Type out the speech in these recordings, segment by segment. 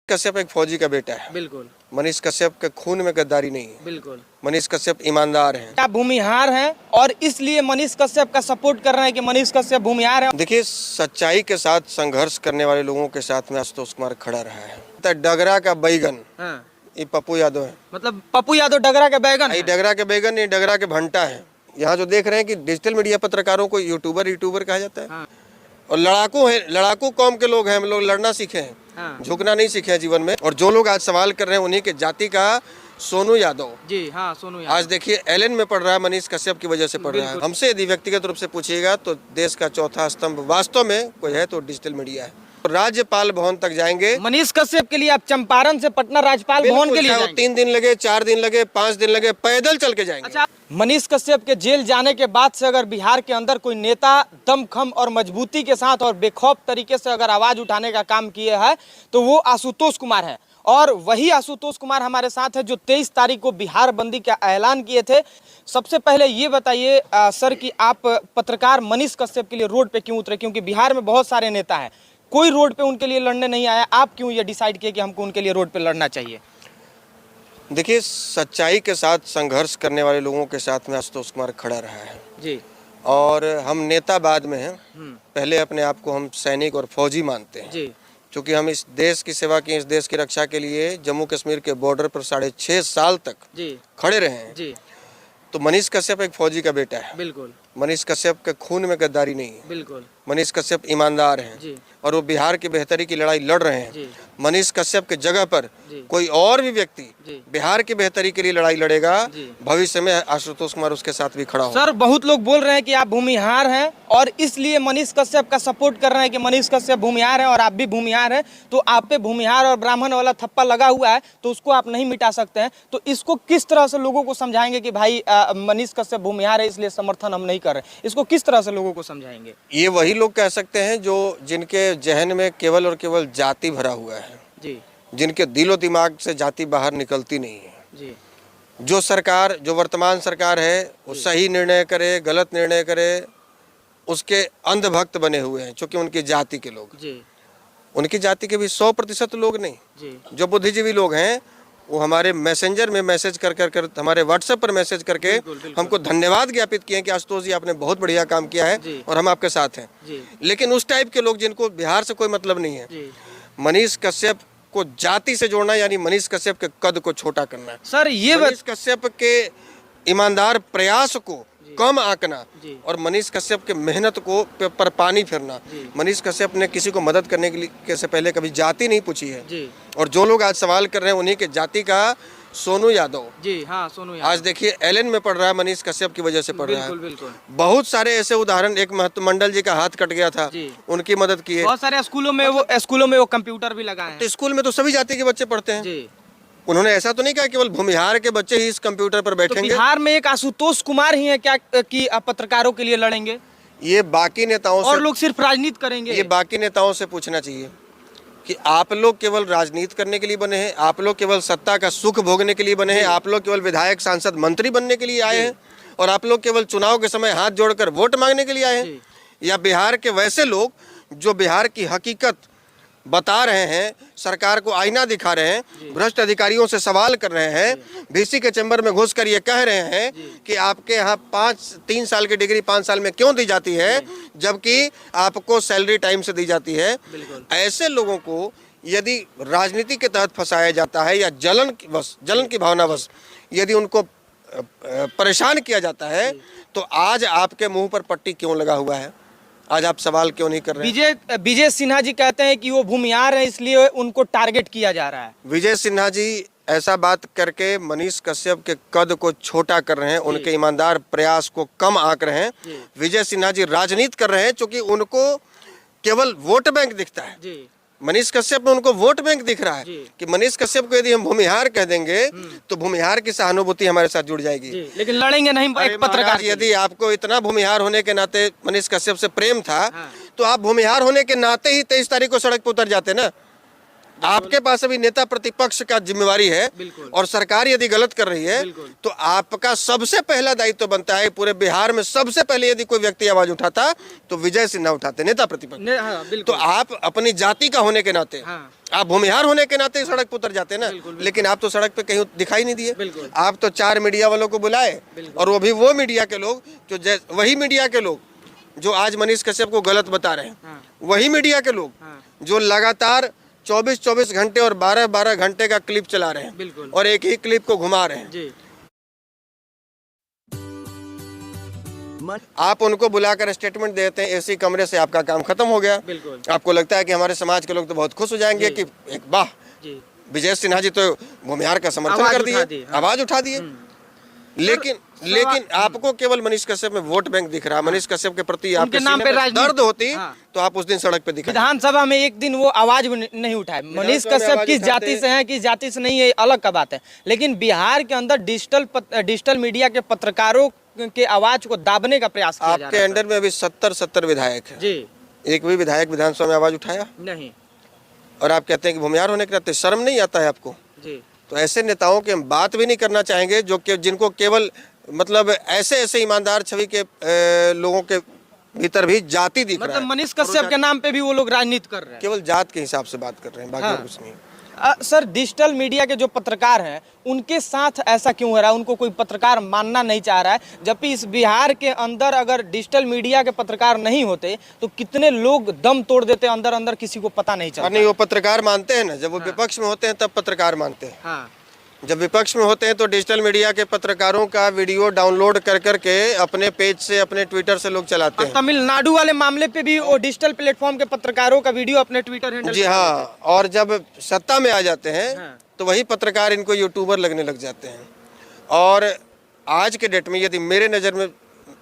कश्यप एक फौजी का बेटा है। बिल्कुल मनीष कश्यप के खून में गद्दारी नहीं है। बिल्कुल। मनीष कश्यप ईमानदार हैं। आप भूमिहार हैं और इसलिए मनीष कश्यप का सपोर्ट कर रहे हैं कि मनीष कश्यप भूमिहार है। देखिए, सच्चाई के साथ संघर्ष करने वाले लोगों के साथ में आशुतोष कुमार खड़ा रहा है। डगरा का बैगन हाँ। ये पप्पू यादव है। मतलब पप्पू यादव डगरा के बैगन ये डगरा के बैगन, ये डगरा के भंटा है। यहाँ जो देख रहे हैं कि डिजिटल मीडिया पत्रकारों को यूट्यूबर कहा जाता है। हाँ। और लड़ाकू है, लड़ाकू कौम के लोग हैं। हम लोग लड़ना सीखे हैं, हाँ। झुकना नहीं सीखे हैं जीवन में। और जो लोग आज सवाल कर रहे हैं उन्हीं के जाति का सोनू यादव जी। हाँ, सोनू यादव आज देखिए एलन में पढ़ रहा है, मनीष कश्यप की वजह से पढ़ रहा है। हमसे यदि व्यक्तिगत रूप से पूछिएगा तो देश का चौथा स्तंभ वास्तव में कोई है तो डिजिटल मीडिया है। राज्यपाल भवन तक जाएंगे। मनीष कश्यप के लिए आप चंपारण से पटना राज्यपाल भवन के लिए जाएंगे? 3 दिन लगे, 4 दिन लगे, 5 दिन लगे, पैदल चल के जाएंगे। अच्छा, मनीष कश्यप के जेल जाने के बाद से अगर बिहार के अंदर कोई नेता दमखम और मजबूती के साथ और बेखौफ तरीके से अगर आवाज उठाने का काम किए है तो वो आशुतोष कुमार है। और वही आशुतोष कुमार हमारे साथ है जो 23 तारीख को बिहार बंदी का ऐलान किए थे। सबसे पहले ये बताइए सर कि आप पत्रकार मनीष कश्यप के लिए रोड पे क्यों उतरे? क्योंकि बिहार में बहुत सारे नेता हैं, कोई रोड पे उनके लिए लड़ने नहीं आया। आप क्यों ये डिसाइड किए कि हमको उनके लिए रोड पे लड़ना चाहिए? देखिए, सच्चाई के साथ संघर्ष करने वाले लोगों के साथ में आशुतोष कुमार खड़ा रहा है जी। और हम नेता बाद में हैं। पहले अपने आप को हम सैनिक और फौजी मानते हैं जी। क्योंकि हम इस देश की सेवा की, इस देश की रक्षा के लिए जम्मू कश्मीर के बॉर्डर पर 6.5 साल तक जी खड़े रहे हैं। जी। तो मनीष कश्यप एक फौजी का बेटा है। बिल्कुल मनीष कश्यप के खून में गद्दारी नहीं है। बिल्कुल। मनीष कश्यप ईमानदार हैं जी। और वो बिहार की बेहतरी की लड़ाई लड़ रहे हैं। जी। मनीष कश्यप के जगह पर जी। कोई और भी व्यक्ति जी। बिहार की बेहतरी के लिए लड़ाई लड़ेगा, जी। भविष्य में आशुतोष कुमार उसके साथ भी खड़ा हो। सर, बहुत लोग बोल रहे हैं कि आप भूमिहार हैं और इसलिए मनीष कश्यप का सपोर्ट कर रहे हैं कि मनीष कश्यप भूमिहार हैं और आप भी भूमिहार हैं। तो आप पे भूमिहार और ब्राह्मण वाला थप्पा लगा हुआ है तो उसको आप नहीं मिटा सकते हैं। तो इसको किस तरह से लोगों को समझाएंगे कि भाई मनीष कश्यप भूमिहार है इसलिए समर्थन हम नहीं कर रहे? इसको किस तरह से लोगों को समझाएंगे? ये वही लोग कह सकते हैं जो जिनके जहन में केवल और केवल जाति भरा हुआ है जी। जिनके दिलो दिमाग से जाति बाहर निकलती नहीं है। जी। जो सरकार, जो वर्तमान सरकार है वो सही निर्णय करे, गलत निर्णय करे, उसके अंधभक्त बने हुए हैं। क्योंकि उनकी जाति के लोग, जी। उनकी जाति के भी 100% लोग नहीं, जी। जो बुद्धिजीवी लोग हैं वो हमारे मैसेंजर में मैसेज कर हमारे व्हाट्सएप पर मैसेज करके हमको धन्यवाद ज्ञापित किए कि आशुतोष जी आपने बहुत बढ़िया काम किया है और हम आपके साथ हैं। जी। लेकिन उस टाइप के लोग जिनको बिहार से कोई मतलब नहीं है, जी। मनीष कश्यप को जाति से जोड़ना यानी मनीष कश्यप के कद को छोटा करना है। सर, ये मनीष कश्यप के ईमानदार प्रयास को कम आंकना जी। और मनीष कश्यप के मेहनत को पर पानी फिरना। मनीष कश्यप ने किसी को मदद करने के लिए से पहले कभी जाति नहीं पूछी है। जी। और जो लोग आज सवाल कर रहे हैं उन्हीं के जाति का सोनू यादव जी। हाँ, सोनू यादव आज देखिए एलन में पढ़ रहा है, मनीष कश्यप की वजह से पढ़ रहा है। बिल्कुल बिल्कुल। बहुत सारे ऐसे उदाहरण, एक महत्वमंडल जी का हाथ कट गया था, उनकी मदद की है। बहुत सारे स्कूलों में वो कंप्यूटर भी लगाए हैं। तो स्कूल में तो सभी जाति के बच्चे पढ़ते हैं। जी। उन्होंने ऐसा तो नहीं कहा केवल भूमिहार के बच्चे ही इस कंप्यूटर पर बैठेंगे। तो बिहार में एक आशुतोष कुमार ही है क्या कि पत्रकारों के लिए लड़ेंगे? ये बाकी नेताओं से, और लोग सिर्फ राजनीति करेंगे? ये बाकी नेताओं से पूछना चाहिए कि आप लोग केवल राजनीति करने के लिए बने हैं, आप लोग केवल सत्ता का सुख भोगने के लिए बने हैं, आप लोग केवल विधायक, सांसद, मंत्री बनने के लिए आए हैं और आप लोग केवल चुनाव के समय हाथ जोड़कर वोट मांगने के लिए आए हैं? या बिहार के वैसे लोग जो बिहार की हकीकत बता रहे हैं, सरकार को आईना दिखा रहे हैं, भ्रष्ट अधिकारियों से सवाल कर रहे हैं, वीसी के चैम्बर में घुसकर ये कह रहे हैं कि आपके यहाँ 3 साल की डिग्री 5 साल में क्यों दी जाती है जबकि आपको सैलरी टाइम से दी जाती है? ऐसे लोगों को यदि राजनीति के तहत फंसाया जाता है या जलन की भावनावश यदि उनको परेशान किया जाता है तो आज आपके मुंह पर पट्टी क्यों लगा हुआ है? आज आप सवाल क्यों नहीं कर रहे हैं? विजय सिन्हा जी कहते हैं कि वो भूमिहार है इसलिए उनको टारगेट किया जा रहा है। विजय सिन्हा जी ऐसा बात करके मनीष कश्यप के कद को छोटा कर रहे हैं, उनके ईमानदार प्रयास को कम आंक रहे हैं। विजय सिन्हा जी राजनीति कर रहे हैं क्योंकि उनको केवल वोट बैंक दिखता है। मनीष कश्यप में उनको वोट बैंक दिख रहा है कि मनीष कश्यप को यदि हम भूमिहार कह देंगे तो भूमिहार की सहानुभूति हमारे साथ जुड़ जाएगी। लेकिन लड़ेंगे नहीं एक पत्रकार। यदि आपको इतना भूमिहार होने के नाते मनीष कश्यप से प्रेम था तो आप भूमिहार होने के नाते ही 23 तारीख को सड़क पर उतर जाते ना। आपके पास अभी नेता प्रतिपक्ष का जिम्मेवारी है बिल्कुल। और सरकार यदि गलत कर रही है बिल्कुल। तो आपका सबसे पहला दायित्व बनता है, पूरे बिहार में सबसे पहले यदि कोई व्यक्ति आवाज उठाता तो विजय सिन्हा उठाते, नेता प्रतिपक्ष। हाँ, तो बिल्कुल। आप अपनी जाति का होने के नाते, हाँ। आप भूमिहार होने के नाते सड़क पर उतर जाते ना, बिल्कुल, बिल्कुल। लेकिन आप तो सड़क पे कहीं दिखाई नहीं दिए। बिल्कुल। आप तो 4 मीडिया वालों को बुलाए, बिल्कुल। और वो भी वो मीडिया के लोग जो वही मीडिया के लोग जो आज मनीष कश्यप को गलत बता रहे हैं, हाँ। वही मीडिया के लोग हाँ। जो लगातार 24-24 घंटे और 12-12 घंटे का क्लिप चला रहे हैं, बिल्कुल। और एक ही क्लिप को घुमा रहे हैं। जी। आप उनको बुलाकर स्टेटमेंट देते हैं, एसी कमरे से आपका काम खत्म हो गया। बिल्कुल। आपको लगता है कि हमारे समाज के लोग तो बहुत खुश हो जाएंगे जी। कि एक वाह, जी। विजय सिन्हा जी तो भूमिहार का समर्थन आवाज कर उठा दी, दिए, हाँ। आवाज उठा दिए। लेकिन आपको केवल मनीष कश्यप में वोट बैंक दिख रहा है। मनीष कश्यप के प्रति आपके नाम सीने पे में राजनीति- दर्द होती हाँ। तो आप उस दिन सड़क पे दिखाई। विधानसभा में एक दिन वो आवाज नहीं उठाए। मनीष विधानसभा में कश्यप आवाज किस उठाते जाति से हैं, किस जाति से नहीं है, अलग का बात है। लेकिन बिहार के अंदर डिजिटल मीडिया के पत्रकारों के आवाज को दाबने का प्रयास किया जा आपके रहा है। अंडर में अभी 70 विधायक है, जी। एक भी विधायक विधानसभा में आवाज उठाया? नहीं। और आप कहते हैं कि भूमिहार होने के नाते शर्म नहीं आता है आपको? जी। तो ऐसे नेताओं की हम बात भी नहीं करना चाहेंगे जो कि जिनको केवल मतलब ऐसे ईमानदार छवि के लोगों के भीतर भी जाति दिख रहा मतलब है। मनीष कश्यप के नाम पे भी वो लोग राजनीति कर रहे हैं। केवल जात के हिसाब से बात कर रहे हैं, बाकी हाँ। और कुछ नहीं। सर, डिजिटल मीडिया के जो पत्रकार हैं उनके साथ ऐसा क्यों हो रहा है? उनको कोई पत्रकार मानना नहीं चाह रहा है, जबकि इस बिहार के अंदर अगर डिजिटल मीडिया के पत्रकार नहीं होते तो कितने लोग दम तोड़ देते अंदर अंदर, किसी को पता नहीं चलता। नहीं, वो पत्रकार मानते हैं ना, जब वो विपक्ष में होते हैं तब पत्रकार मानते हैं। हाँ। जब विपक्ष में होते हैं तो डिजिटल मीडिया के पत्रकारों का वीडियो डाउनलोड कर करके अपने पेज से, अपने ट्विटर से लोग चलाते और हैं। तमिलनाडु वाले मामले पे भी वो डिजिटल प्लेटफॉर्म के पत्रकारों का वीडियो अपने ट्विटर हैंडल जी हाँ, और जब सत्ता में आ जाते हैं हाँ। तो वही पत्रकार इनको यूट्यूबर लगने लग जाते हैं। और आज के डेट में यदि मेरे नज़र में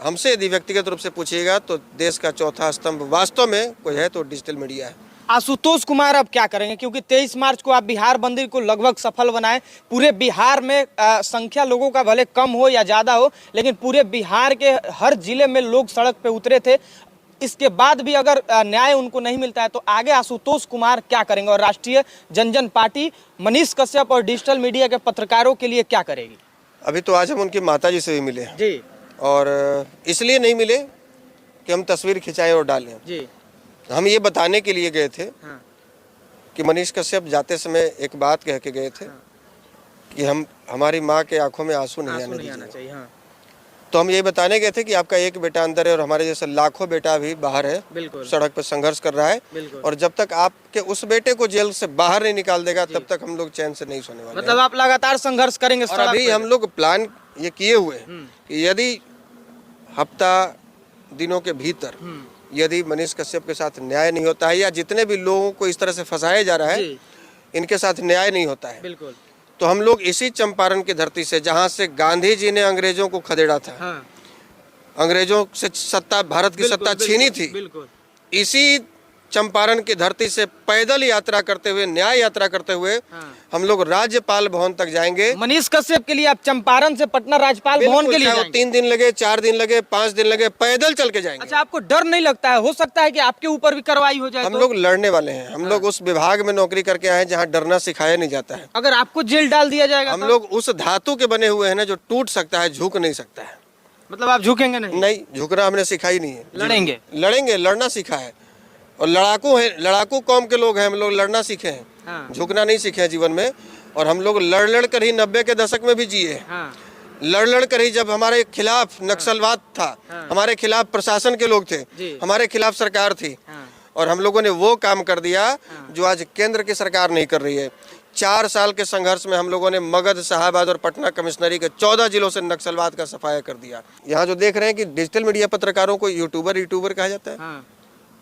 हमसे यदि व्यक्तिगत रूप से पूछिएगा तो देश का चौथा स्तंभ वास्तव में कोई है तो डिजिटल मीडिया है। आशुतोष कुमार अब क्या करेंगे? क्योंकि 23 मार्च को आप बिहार बंदी को लगभग सफल बनाए। पूरे बिहार में संख्या लोगों का भले कम हो या ज़्यादा हो, लेकिन पूरे बिहार के हर जिले में लोग सड़क पे उतरे थे। इसके बाद भी अगर न्याय उनको नहीं मिलता है तो आगे आशुतोष कुमार क्या करेंगे? और राष्ट्रीय जनजन पार्टी मनीष कश्यप और डिजिटल मीडिया के पत्रकारों के लिए क्या करेगी? अभी तो आज हम उनकी माताजी से भी मिले जी। और इसलिए नहीं मिले कि हम तस्वीर खिंचाएं और डालें। जी। हम ये बताने के लिए गए थे हाँ। कि मनीष कश्यप जाते समय एक बात कह के गए थे कि हमारी माँ के आंखों में आंसू नहीं आने दीजिए। चाहिए। हाँ। तो हम ये बताने गए थे कि आपका एक बेटा अंदर है और हमारे जैसे लाखों बेटा भी बाहर है, बिल्कुल। सड़क पर संघर्ष कर रहा है। बिल्कुल। और जब तक आपके उस बेटे को जेल से बाहर नहीं निकाल देगा तब तक हम लोग चैन से नहीं सोने वाले मतलब आप लगातार संघर्ष करेंगे हैं। और सड़क अभी पे? हम लोग प्लान ये किए हुए हैं कि यदि हफ्ता दिनों के भीतर यदि मनीष कश्यप के साथ न्याय नहीं होता है या जितने भी लोगों को इस तरह से फंसाया जा रहा है जी। इनके साथ न्याय नहीं होता है, बिल्कुल। तो हम लोग इसी चंपारण की धरती से, जहाँ से गांधी जी ने अंग्रेजों को खदेड़ा था, हाँ। अंग्रेजों से सत्ता, भारत की सत्ता छीनी थी, बिल्कुल। इसी चंपारण की धरती से पैदल यात्रा करते हुए, न्याय यात्रा करते हुए हाँ। हम लोग राज्यपाल भवन तक जाएंगे। मनीष कश्यप के लिए आप चंपारण से पटना राज्यपाल भवन के लिए चाहे वो जाएंगे? 3 दिन लगे, 4 दिन लगे, 5 दिन लगे, पैदल चल के जाएंगे। अच्छा, आपको डर नहीं लगता है? हो सकता है कि आपके ऊपर भी कार्रवाई हो जाए? हम तो? लोग लड़ने वाले हैं। हम लोग उस विभाग में नौकरी करके आए हैं जहाँ डरना सिखाया नहीं जाता है। अगर आपको जेल डाल दिया जाएगा हम तब? लोग उस धातु के बने हुए हैं ना जो टूट सकता है, झुक नहीं सकता है। मतलब आप झुकेंगे नहीं? नहीं, झुकना हमने सिखाई नहीं है। लड़ेंगे? लड़ेंगे, लड़ना सीखा है। और लड़ाकू है, लड़ाकू कौम के लोग हैं हम लोग, लड़ना सीखे हैं। हाँ। झुकना नहीं सीखे हैं जीवन में। और हम लोग लड़ लड़ कर ही 90 के दशक में भी जिए। हाँ। लड़ लड़ कर ही, जब हमारे खिलाफ नक्सलवाद था, हाँ। हमारे खिलाफ प्रशासन के लोग थे, जी। हमारे खिलाफ सरकार थी, हाँ। और हम लोगों ने वो काम कर दिया जो आज केंद्र की सरकार नहीं कर रही है। 4 साल के संघर्ष में हम लोगों ने मगध, शाहबाद और पटना कमिश्नरी के 14 जिलों से नक्सलवाद का सफाया कर दिया। यहाँ जो देख रहे हैं कि डिजिटल मीडिया पत्रकारों को यूट्यूबर कहा जाता है, हाँ।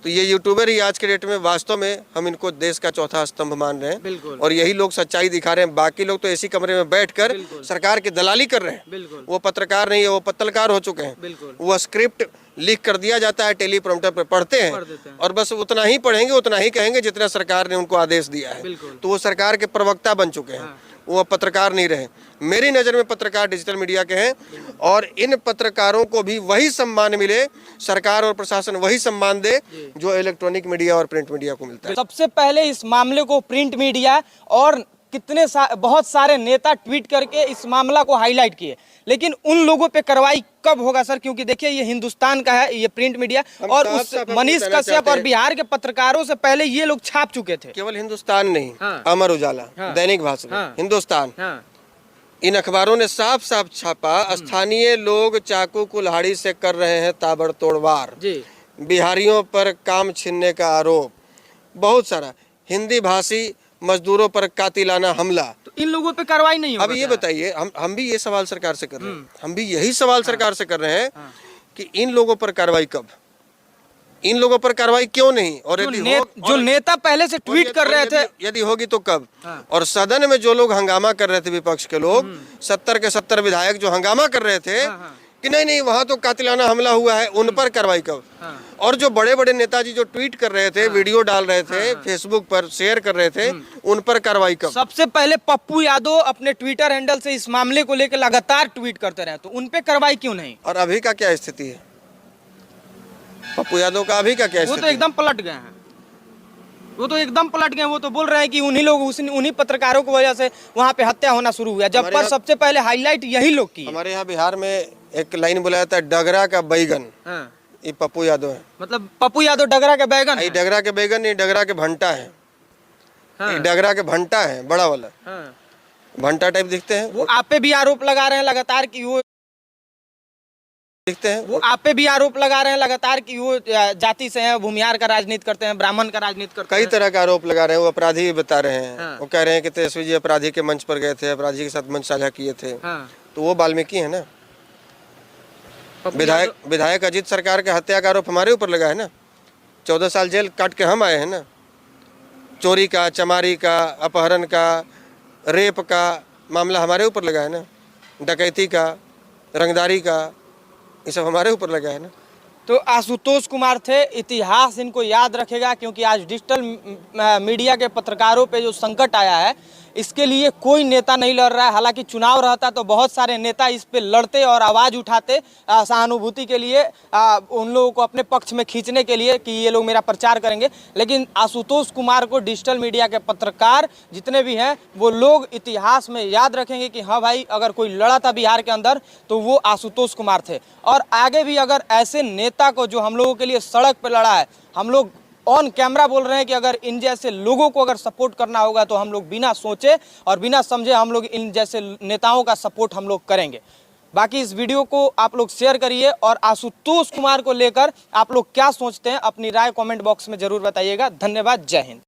तो ये यूट्यूबर ही आज के डेट में वास्तव में हम इनको देश का चौथा स्तंभ मान रहे हैं। बिल्कुल। और यही लोग सच्चाई दिखा रहे हैं। बाकी लोग तो ऐसी कमरे में बैठकर बिल्कुल। सरकार की दलाली कर रहे हैं। बिल्कुल। वो पत्रकार नहीं है, वो पत्रकार हो चुके हैं। बिल्कुल। वो स्क्रिप्ट लिख कर दिया जाता है, टेलीप्रॉम्प्टर पे पढ़ते पढ़ देते हैं हैं। और बस उतना ही पढ़ेंगे, उतना ही कहेंगे जितना सरकार ने उनको आदेश दिया है। बिल्कुल। तो वो सरकार के प्रवक्ता बन चुके हैं। हाँ। वो अब पत्रकार नहीं रहे। मेरी नज़र में पत्रकार डिजिटल मीडिया के हैं और इन पत्रकारों को भी वही सम्मान मिले, सरकार और प्रशासन वही सम्मान दे जो इलेक्ट्रॉनिक मीडिया और प्रिंट मीडिया को मिलता है। सबसे पहले इस मामले को प्रिंट मीडिया और बहुत सारे नेता ट्वीट करके इस मामला को हाईलाइट किए, लेकिन उन लोगों पे कार्रवाई कब होगा सर? क्योंकि देखिए ये हिंदुस्तान का है, ये प्रिंट मीडिया, और उस मनीष कश्यप और बिहार के पत्रकारों से पहले ये लोग छाप चुके थे। केवल हिंदुस्तान नहीं, हाँ। अमर उजाला, हाँ। दैनिक भास्कर, हाँ। हिंदुस्तान, हाँ। इन अखबारों ने साफ साफ छापा, स्थानीय लोग चाकू कुल्हाड़ी से कर रहे हैं ताबड़तोड़ वार, जी। बिहारियों पर काम छीनने का आरोप, बहुत सारा हिंदी भाषी मजदूरों पर कातिलाना हमला। तो इन लोगों पे कार्रवाई नहीं होगा? अब ये बताइए, हम भी ये सवाल सरकार से कर रहे हैं, हम भी यही सवाल सरकार से कर रहे हैं कि इन लोगों पर कार्रवाई कब, इन लोगों पर कार्रवाई क्यों नहीं? और जो नेता पहले से ट्वीट कर रहे थे, यदि होगी तो कब? हाँ। और सदन में जो लोग हंगामा कर रहे थे, विपक्ष के लोग 70 के 70 विधायक जो हंगामा कर रहे थे कि नहीं नहीं वहां तो कातिलाना हमला हुआ है, उन पर कार्रवाई कब? और जो बड़े बड़े नेताजी जो ट्वीट कर रहे थे, वीडियो डाल रहे थे, फेसबुक पर शेयर कर रहे थे, उन पर कार्रवाई कब? सबसे पहले पप्पू यादव अपने ट्विटर हैंडल से इस मामले को लेकर लगातार ट्वीट करते रहे, तो उन पे कार्रवाई क्यों नहीं? और अभी का क्या स्थिति है पप्पू यादव का? अभी का क्या वो स्थिति? तो एकदम पलट गए हैं, वो तो एकदम पलट गए। वो तो बोल रहे हैं कि उन्हीं लोग, उन्हीं पत्रकारों की वजह से वहां पे हत्या होना शुरू हुआ, जब पर सबसे पहले हाईलाइट यही लोग की। हमारे यहाँ बिहार में एक लाइन बोला जाता है, डगरा का बैगन, ये पप्पू यादव है। मतलब पप्पू यादव डगरा के बैगन? ये डगरा के बैगन नहीं, डगरा के भंटा है। ये डगरा के भंटा है, बड़ा वाला भंटा टाइप दिखते हैं। वो आप पे भी आरोप लगा रहे हैं लगातार कि वो दिखते हैं, वो आप पे भी आरोप लगा रहे हैं लगातार कि वो जाति से हैं, भूमिहार का राजनीति करते हैं, ब्राह्मण का राजनीति करते हैं। कई तरह का आरोप लगा रहे हैं। वो अपराधी भी बता रहे हैं। हाँ। वो कह रहे हैं कि तेजस्वी जी अपराधी के मंच पर गए थे, अपराधी के साथ मंच साझा किए थे। तो वो वाल्मीकि है ना। विधायक अजीत सरकार के हत्या का आरोप हमारे ऊपर लगा है ना। 14 साल जेल काट के हम आए हैं ना। चोरी का, चमारी का, अपहरण का, रेप का मामला हमारे ऊपर लगा है ना। डकैती का, रंगदारी का, ये सब हमारे ऊपर लगा है ना। तो आशुतोष कुमार थे, इतिहास इनको याद रखेगा, क्योंकि आज डिजिटल मीडिया के पत्रकारों पे जो संकट आया है, इसके लिए कोई नेता नहीं लड़ रहा है। हालांकि चुनाव रहता तो बहुत सारे नेता इस पे लड़ते और आवाज़ उठाते सहानुभूति के लिए, उन लोगों को अपने पक्ष में खींचने के लिए कि ये लोग मेरा प्रचार करेंगे। लेकिन आशुतोष कुमार को डिजिटल मीडिया के पत्रकार जितने भी हैं वो लोग इतिहास में याद रखेंगे कि हाँ भाई, अगर कोई लड़ा था बिहार के अंदर तो वो आशुतोष कुमार थे। और आगे भी अगर ऐसे नेता को जो हम लोगों के लिए सड़क पर लड़ा है, हम लोग ऑन कैमरा बोल रहे हैं कि अगर इन जैसे लोगों को अगर सपोर्ट करना होगा तो हम लोग बिना सोचे और बिना समझे हम लोग इन जैसे नेताओं का सपोर्ट हम लोग करेंगे। बाकी इस वीडियो को आप लोग शेयर करिए और आशुतोष कुमार को लेकर आप लोग क्या सोचते हैं, अपनी राय कमेंट बॉक्स में जरूर बताइएगा। धन्यवाद, जय हिंद।